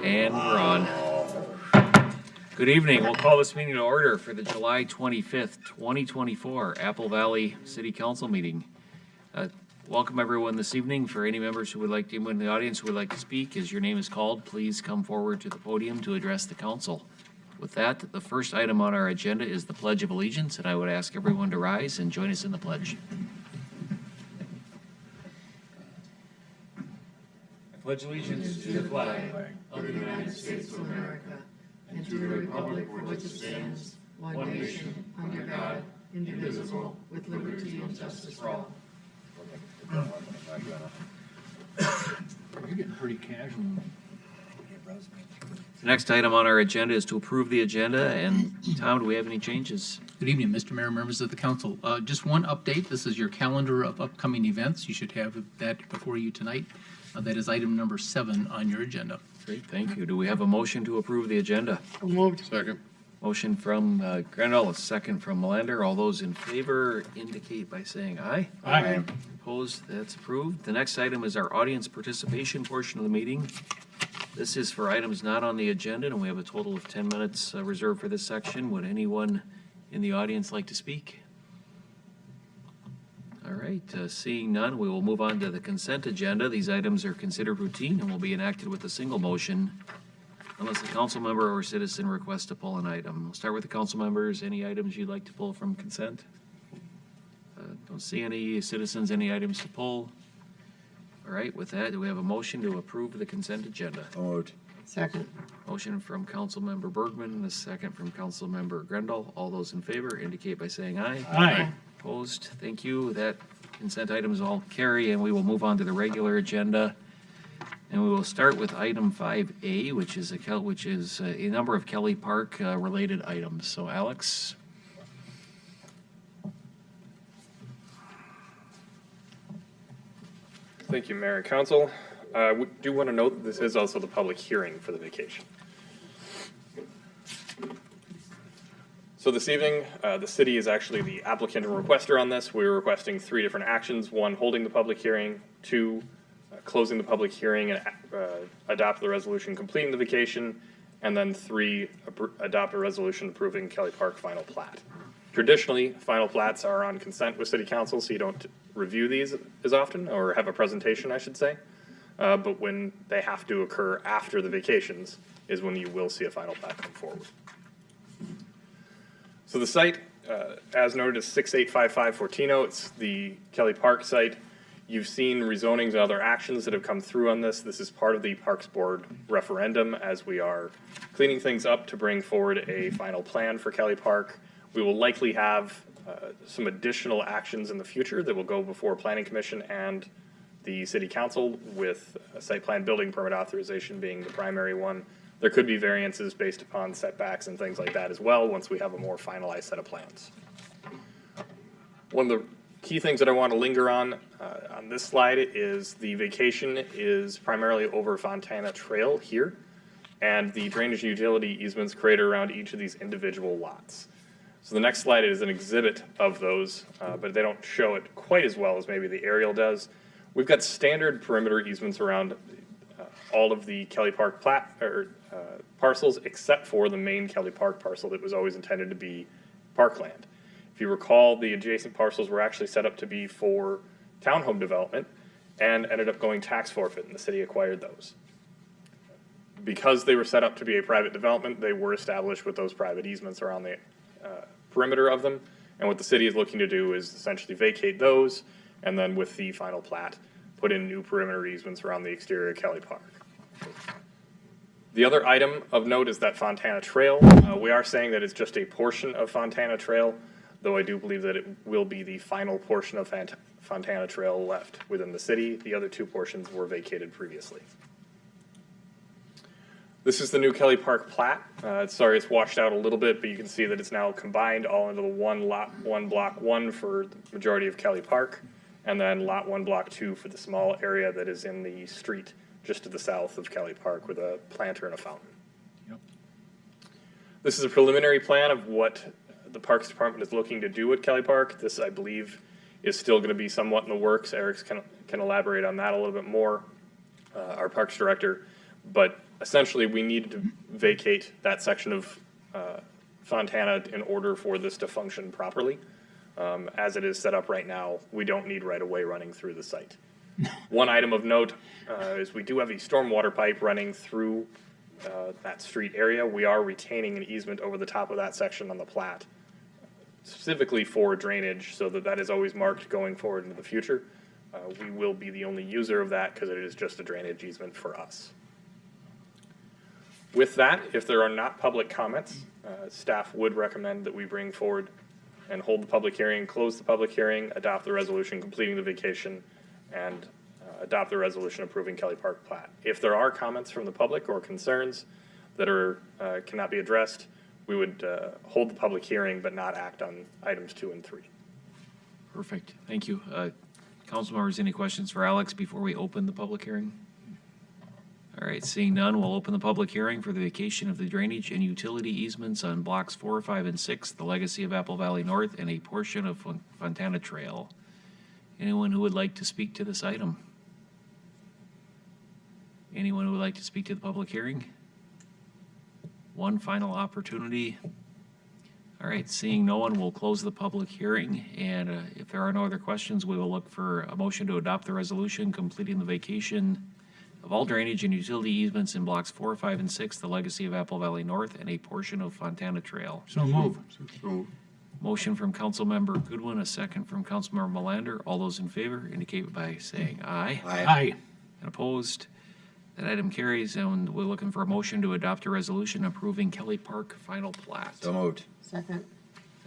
And we're on. Good evening. We'll call this meeting to order for the July 25th, 2024 Apple Valley City Council meeting. Welcome everyone this evening. For any members who would like to, in the audience who would like to speak, as your name is called, please come forward to the podium to address the council. With that, the first item on our agenda is the Pledge of Allegiance, and I would ask everyone to rise and join us in the pledge. I pledge allegiance to the flag of the United States of America and to the republic for which it stands, one nation, under God, indivisible, with liberty and justice for all. You're getting pretty casual. The next item on our agenda is to approve the agenda. And Tom, do we have any changes? Good evening, Mr. Mayor, members of the council. Just one update. This is your calendar of upcoming events. You should have that before you tonight. That is item number 7 on your agenda. Great, thank you. Do we have a motion to approve the agenda? Moved. Second. Motion from Grandal, a second from Melander. All those in favor indicate by saying aye. Aye. Opposed? That's approved. The next item is our audience participation portion of the meeting. This is for items not on the agenda, and we have a total of 10 minutes reserved for this section. Would anyone in the audience like to speak? All right, seeing none, we will move on to the consent agenda. These items are considered routine and will be enacted with a single motion unless a council member or citizen requests to pull an item. We'll start with the council members. Any items you'd like to pull from consent? Don't see any citizens, any items to pull. All right, with that, do we have a motion to approve the consent agenda? Moved. Second. Motion from council member Bergman and a second from council member Grendel. All those in favor indicate by saying aye. Aye. Opposed? Thank you. That consent items all carry, and we will move on to the regular agenda. And we will start with item 5A, which is a number of Kelley Park related items. So, Alex. Thank you, Mayor and Council. We do want to note that this is also the public hearing for the vacation. So this evening, the city is actually the applicant and requester on this. We're requesting 3 different actions. 1, holding the public hearing. 2, closing the public hearing and adopt the resolution completing the vacation. And then 3, adopt a resolution approving Kelley Park final plat. Traditionally, final plats are on consent with City Council, so you don't review these as often, or have a presentation, I should say. But when they have to occur after the vacations is when you will see a final plat come forward. So the site, as noted, is 6855 Fortino. It's the Kelley Park site. You've seen rezonings and other actions that have come through on this. This is part of the Parks Board referendum as we are cleaning things up to bring forward a final plan for Kelley Park. We will likely have some additional actions in the future that will go before Planning Commission and the City Council, with a site plan building permit authorization being the primary one. There could be variances based upon setbacks and things like that as well once we have a more finalized set of plans. One of the key things that I want to linger on this slide is the vacation is primarily over Fontana Trail here, and the drainage utility easements created around each of these individual lots. So the next slide is an exhibit of those, but they don't show it quite as well as maybe the aerial does. We've got standard perimeter easements around all of the Kelley Park parcels, except for the main Kelley Park parcel that was always intended to be parkland. If you recall, the adjacent parcels were actually set up to be for townhome development and ended up going tax forfeit, and the city acquired those. Because they were set up to be a private development, they were established with those private easements around the perimeter of them, and what the city is looking to do is essentially vacate those, and then with the final plat, put in new perimeter easements around the exterior of Kelley Park. The other item of note is that Fontana Trail. We are saying that it's just a portion of Fontana Trail, though I do believe that it will be the final portion of Fontana Trail left within the city. The other 2 portions were vacated previously. This is the new Kelley Park plat. Sorry, it's washed out a little bit, but you can see that it's now combined all into the one lot, one block 1 for the majority of Kelley Park, and then lot 1, block 2 for the small area that is in the street just to the south of Kelley Park with a planter and a fountain. Yep. This is a preliminary plan of what the Parks Department is looking to do at Kelley Park. This, I believe, is still going to be somewhat in the works. Eric can elaborate on that a little bit more, our Parks Director. But essentially, we needed to vacate that section of Fontana in order for this to function properly. As it is set up right now, we don't need right-of-way running through the site. One item of note is we do have a stormwater pipe running through that street area. We are retaining an easement over the top of that section on the plat, specifically for drainage, so that that is always marked going forward into the future. We will be the only user of that because it is just a drainage easement for us. With that, if there are not public comments, staff would recommend that we bring forward and hold the public hearing, close the public hearing, adopt the resolution completing the vacation, and adopt the resolution approving Kelley Park plat. If there are comments from the public or concerns that are cannot be addressed, we would hold the public hearing but not act on items 2 and 3. Perfect, thank you. Council members, any questions for Alex before we open the public hearing? All right, seeing none, we'll open the public hearing for the vacation of the drainage and utility easements on blocks 4, 5, and 6, the legacy of Apple Valley North, and a portion of Fontana Trail. Anyone who would like to speak to this item? Anyone who would like to speak to the public hearing? One final opportunity. All right, seeing no one, we'll close the public hearing, and if there are no other questions, we will look for a motion to adopt the resolution completing the vacation of all drainage and utility easements in blocks 4, 5, and 6, the legacy of Apple Valley North, and a portion of Fontana Trail. So move. Motion from Councilmember Goodwin, a second from Councilmember Melander. All those in favor indicate by saying aye. Aye. And opposed? That item carries, and we're looking for a motion to adopt a resolution approving Kelley Park final plat. So moved. Second.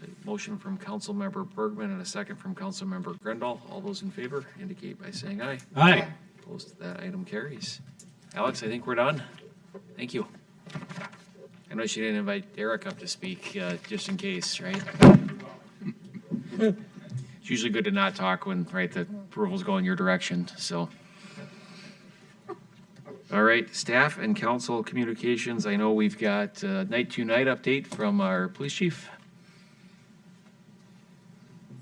A motion from Councilmember Bergman and a second from Councilmember Grendel. All those in favor indicate by saying aye. Aye. Opposed? That item carries. Alex, I think we're done. Thank you. I know she didn't invite Eric up to speak, just in case, right? It's usually good to not talk when, right, the approvals go in your direction, so. All right, staff and council communications. I know we've got night to night update from our police chief.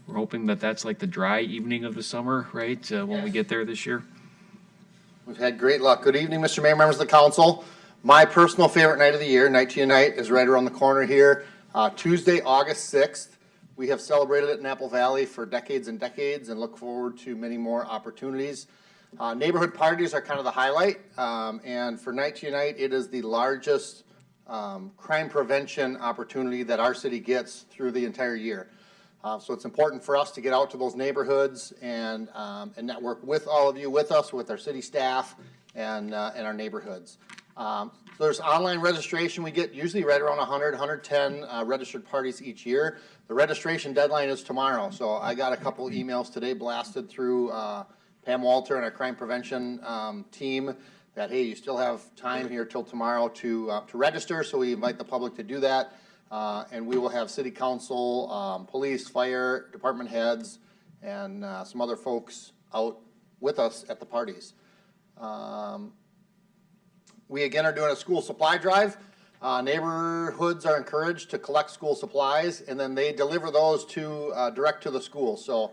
We're hoping that that's like the dry evening of the summer, right, when we get there this year. We've had great luck. Good evening, Mr. Mayor, members of the council. My personal favorite night of the year, night to night, is right around the corner here. Tuesday, August 6th. We have celebrated it in Apple Valley for decades and decades and look forward to many more opportunities. Neighborhood parties are kind of the highlight, and for night to night, it is the largest crime prevention opportunity that our city gets through the entire year. So it's important for us to get out to those neighborhoods and network with all of you, with us, with our city staff and our neighborhoods. There's online registration. We get usually right around 100, 110 registered parties each year. The registration deadline is tomorrow, so I got a couple emails today blasted through Pam Walter and our crime prevention team that, hey, you still have time here till tomorrow to register, so we invite the public to do that. And we will have city council, police, fire, department heads, and some other folks out with us at the parties. We again are doing a school supply drive. Neighborhoods are encouraged to collect school supplies, and then they deliver those to direct to the school. So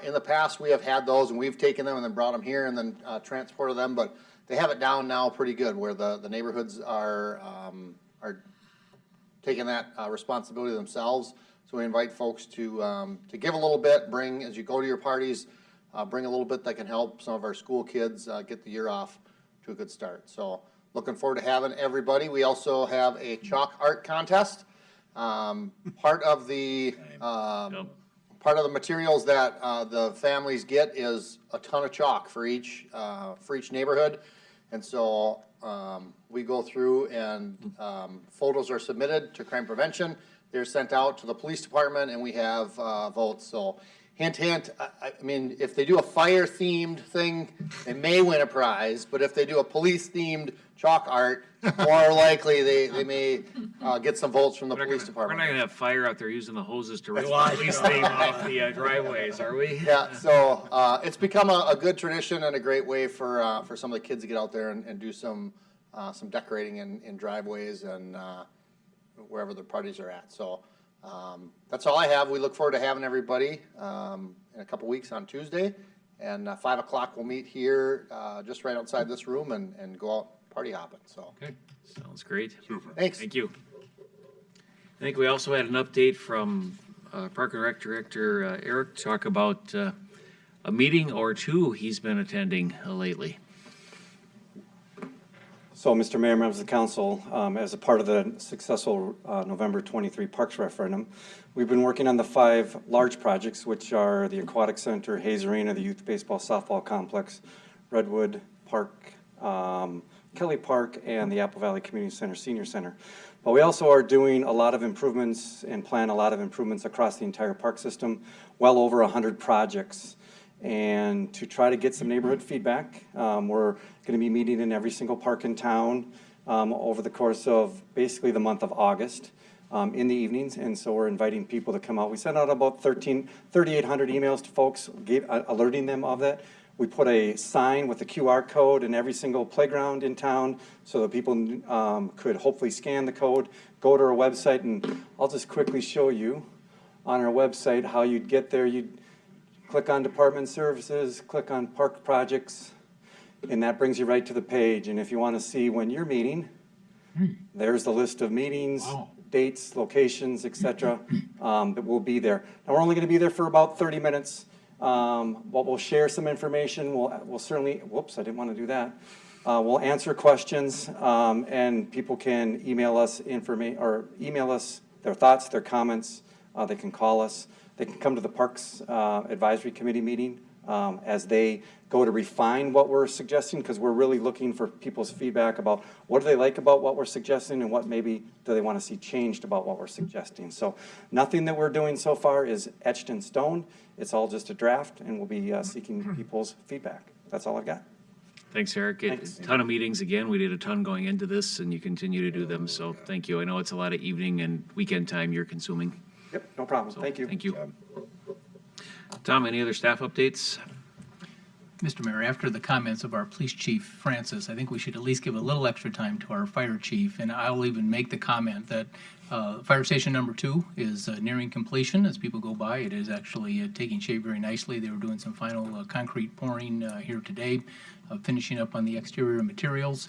in the past, we have had those, and we've taken them and then brought them here and then transported them. But they have it down now pretty good, where the neighborhoods are taking that responsibility themselves. So we invite folks to give a little bit, bring, as you go to your parties, bring a little bit that can help some of our school kids get the year off to a good start. So looking forward to having everybody. We also have a chalk art contest. Part of the materials that the families get is a ton of chalk for each neighborhood. And so we go through and photos are submitted to crime prevention. They're sent out to the police department, and we have votes. So hint, hint, I mean, if they do a fire-themed thing, they may win a prize. But if they do a police-themed chalk art, more likely they may get some votes from the police We're department. not gonna have fire out there using the hoses to rinse the police thing off the driveways, are we? Yeah, so it's become a good tradition and a great way for some of the kids to get out there and do some decorating in driveways and wherever the parties are at. So that's all I have. We look forward to having everybody in a couple weeks on Tuesday. And 5 o'clock we'll meet here just right outside this room and go out party hopping, so. Okay. Sounds great. Thanks. Thank you. I think we also had an update from Park and Rec Director Eric to talk about a meeting or two he's been attending lately. So, Mr. Mayor, members of the council, as a part of the successful November 23 Parks referendum, we've been working on the 5 large projects, which are the Aquatic Center, Hayes Arena, the Youth Baseball Softball Complex, Redwood Park, Kelley Park, and the Apple Valley Community Center Senior Center. But we also are doing a lot of improvements and plan a lot of improvements across the entire park system, well over 100 projects. And to try to get some neighborhood feedback, we're going to be meeting in every single park in town over the course of basically the month of August in the evenings. And so we're inviting people to come out. We sent out about 3,800 emails to folks, alerting them of that. We put a sign with a QR code in every single playground in town so that people could hopefully scan the code, go to our website, and I'll just quickly show you on our website how you'd get there. You'd click on Department Services, click on Park Projects, and that brings you right to the page. And if you want to see when you're meeting, there's the list of meetings, dates, locations, etc. That will be there. Now, we're only going to be there for about 30 minutes. But we'll share some information. We'll certainly, whoops, I didn't want to do that. We'll answer questions, and people can email us email us their thoughts, their comments. They can call us. They can come to the Parks Advisory Committee meeting as they go to refine what we're suggesting, because we're really looking for people's feedback about what do they like about what we're suggesting and what maybe do they want to see changed about what we're suggesting. So nothing that we're doing so far is etched in stone. It's all just a draft, and we'll be seeking people's feedback. That's all I've got. Thanks, Eric. Thanks. A ton of meetings again. We did a ton going into this, and you continue to do them, so thank you. I know it's a lot of evening and weekend time you're consuming. Yep, no problem. So, Thank you. Thank you. Tom, any other staff updates? Mr. Mayor, after the comments of our police chief, Francis, I think we should at least give a little extra time to our fire chief, and I'll even make the comment that fire station number 2 is nearing completion. As people go by, it is actually taking shape very nicely. They were doing some final concrete pouring here today, finishing up on the exterior materials.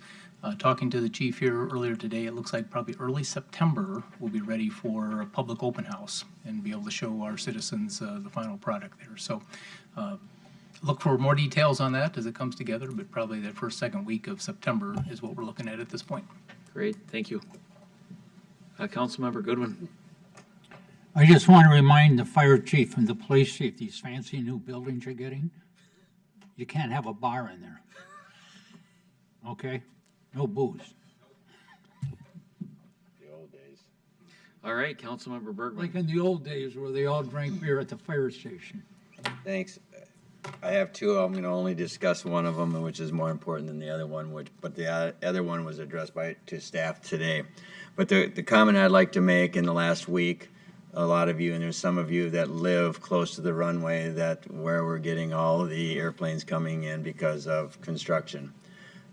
Talking to the chief here earlier today, it looks like probably early September we'll be ready for a public open house and be able to show our citizens the final product there. So look for more details on that as it comes together, but probably that first, second week of September is what we're looking at this point. Great, thank you. Councilmember Goodwin. I just want to remind the fire chief and the police chief, these fancy new buildings you're getting, you can't have a bar in there. Okay? No booze. All right, Councilmember Bergman. Like in the old days where they all drank beer at the fire station. Thanks. I have 2. I'm going to only discuss one of them, which is more important than the other one, but the other one was addressed to staff today. But the comment I'd like to make in the last week, a lot of you, and there's some of you that live close to the runway where we're getting all the airplanes coming in because of construction.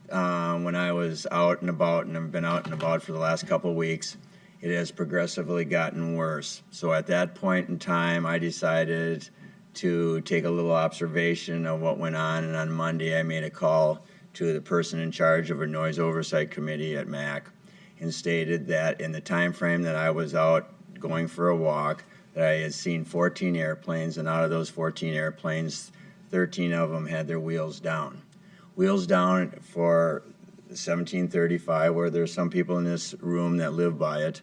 When I was out and about, and I've been out and about for the last couple of weeks, it has progressively gotten worse. So at that point in time, I decided to take a little observation of what went on, and on Monday I made a call to the person in charge of a noise oversight committee at MAC and stated that in the time frame that I was out going for a walk, that I had seen 14 airplanes, and out of those 14 airplanes, 13 of them had their wheels down. Wheels down for 1735, where there's some people in this room that live by it,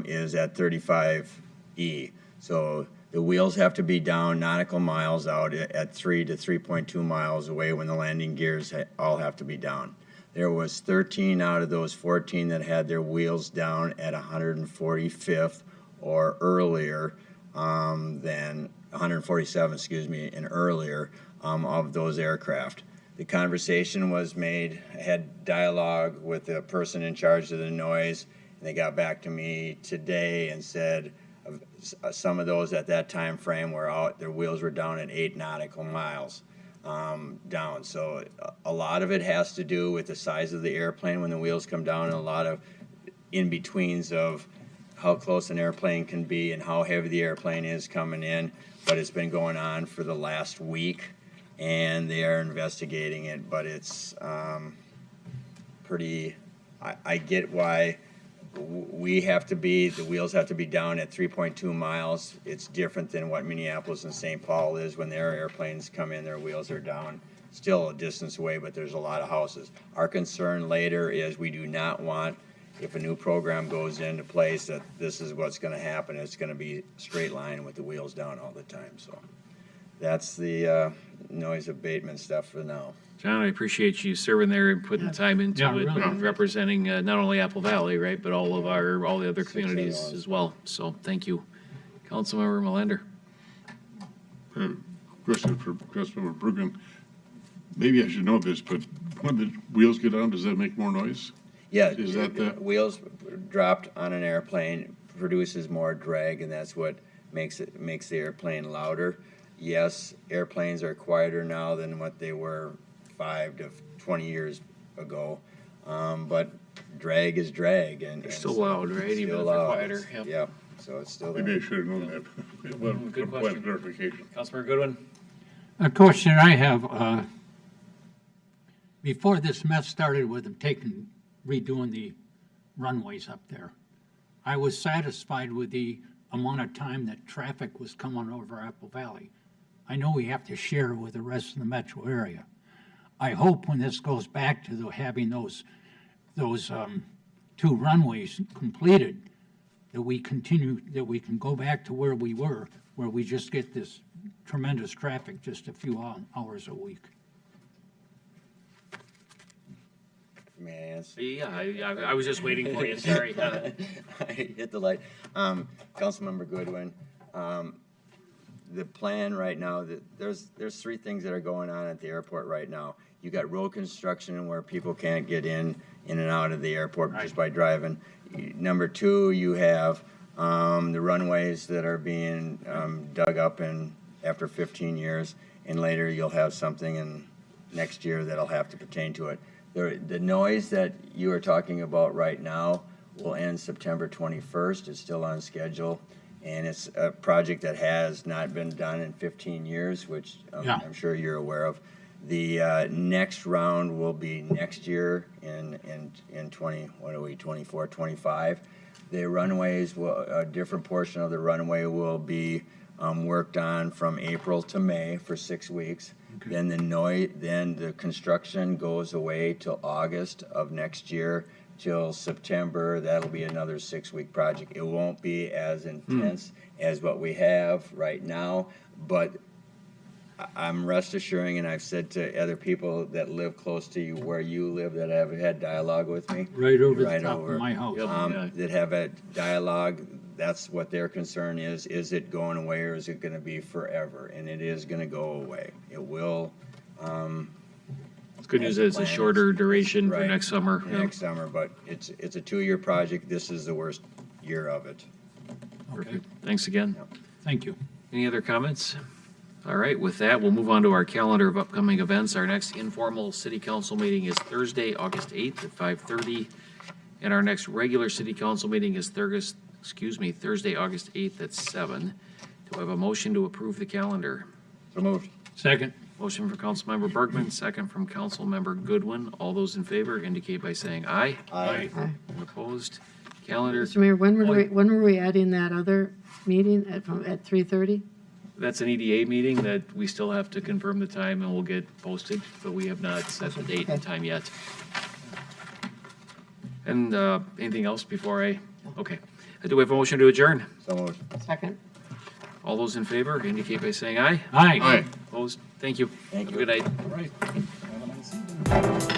is at 35E. So the wheels have to be down nautical miles out at 3 to 3.2 miles away when the landing gears all have to be down. There was 13 out of those 14 that had their wheels down at 145th or earlier than 147, and earlier of those aircraft. The conversation was made, I had dialogue with the person in charge of the noise, and they got back to me today and said some of those at that time frame were out, their wheels were down at 8 nautical miles down. So a lot of it has to do with the size of the airplane when the wheels come down, and a lot of in-betweens of how close an airplane can be and how heavy the airplane is coming in. But it's been going on for the last week, and they are investigating it, but it's pretty, I get why we have to be, the wheels have to be down at 3.2 miles. It's different than what Minneapolis and St. Paul is. When their airplanes come in, their wheels are down. Still a distance away, but there's a lot of houses. Our concern later is we do not want, if a new program goes into place, that this is what's gonna happen. It's gonna be straight line with the wheels down all the time, so. That's the noise abatement stuff for now. John, I appreciate you serving there and putting the time into Yeah, it, really. and representing not only Apple Valley, right, but all the other 6 communities A.M. as well. So thank you. Councilmember Melander. Question for Councilmember Bruggen. Maybe I should know this, but when the wheels get on, does that make more noise? Yeah, Is that the- wheels dropped on an airplane produces more drag, and that's what makes the airplane louder. Yes, airplanes are quieter now than what they were 5 to 20 years ago, but drag is drag, and They're still loud, right? Even still if they're loud. quieter. Yep. Yeah, so it's still Maybe I there. should have known that. Well, Good point question. of clarification. Councilmember Goodwin. A question I have, before this mess started with them redoing the runways up there, I was satisfied with the amount of time that traffic was coming over Apple Valley. I know we have to share with the rest of the metro area. I hope when this goes back to having those 2 runways completed, that we can go back to where we were, where we just get this tremendous traffic just a few hours a week. May I answer? Yeah, I was just waiting for you, sorry. I hit the light. Councilmember Goodwin, the plan right now, there's 3 things that are going on at the airport right now. You got road construction where people can't get in and out of the airport just by driving. Number 2, you have the runways that are being dug up after 15 years, and later you'll have something in next year that'll have to pertain to it. The noise that you are talking about right now will end September 21st. It's still on schedule, and it's a project that has not been done in 15 years, which Yeah. I'm sure you're aware of. The next round will be next year in 24, 25. The runways a different portion of the runway will be worked on from April to May for 6 weeks. Then the construction goes away till August of next year, till September. That'll be another 6-week project. It won't be as intense as what we have right now, but I'm rest assuring, and I've said to other people that live close to you, where you live, that have had dialogue with me. Right over the Right top over. of my house. Yeah. That have a dialogue, that's what their concern is it going away or is it gonna be forever? And it is gonna go away. It will, It's good news that it's a shorter duration for right, next summer. Yeah. next summer, but it's a 2-year project. This is the worst year of it. Perfect. Thanks again. Thank you. Any other comments? All right, with that, we'll move on to our calendar of upcoming events. Our next informal city council meeting is Thursday, August 8th at 5:30. And our next regular city council meeting is Thursday, August 8th at 7. Do I have a motion to approve the calendar? So moved. Second. Motion from Councilmember Bergman, second from Councilmember Goodwin. All those in favor indicate by saying aye. Aye. Aye. Opposed? Calendar, Mr. Mayor, when were we adding that other meeting at 3:30? that's an EDA meeting that we still have to confirm the time and will get posted, but we have not set the date and time yet. And anything else before okay. Do we have a motion to adjourn? So moved. Second. All those in favor indicate by saying aye. Aye. Aye. Opposed? Thank you. Thank Have a you. good night. All right.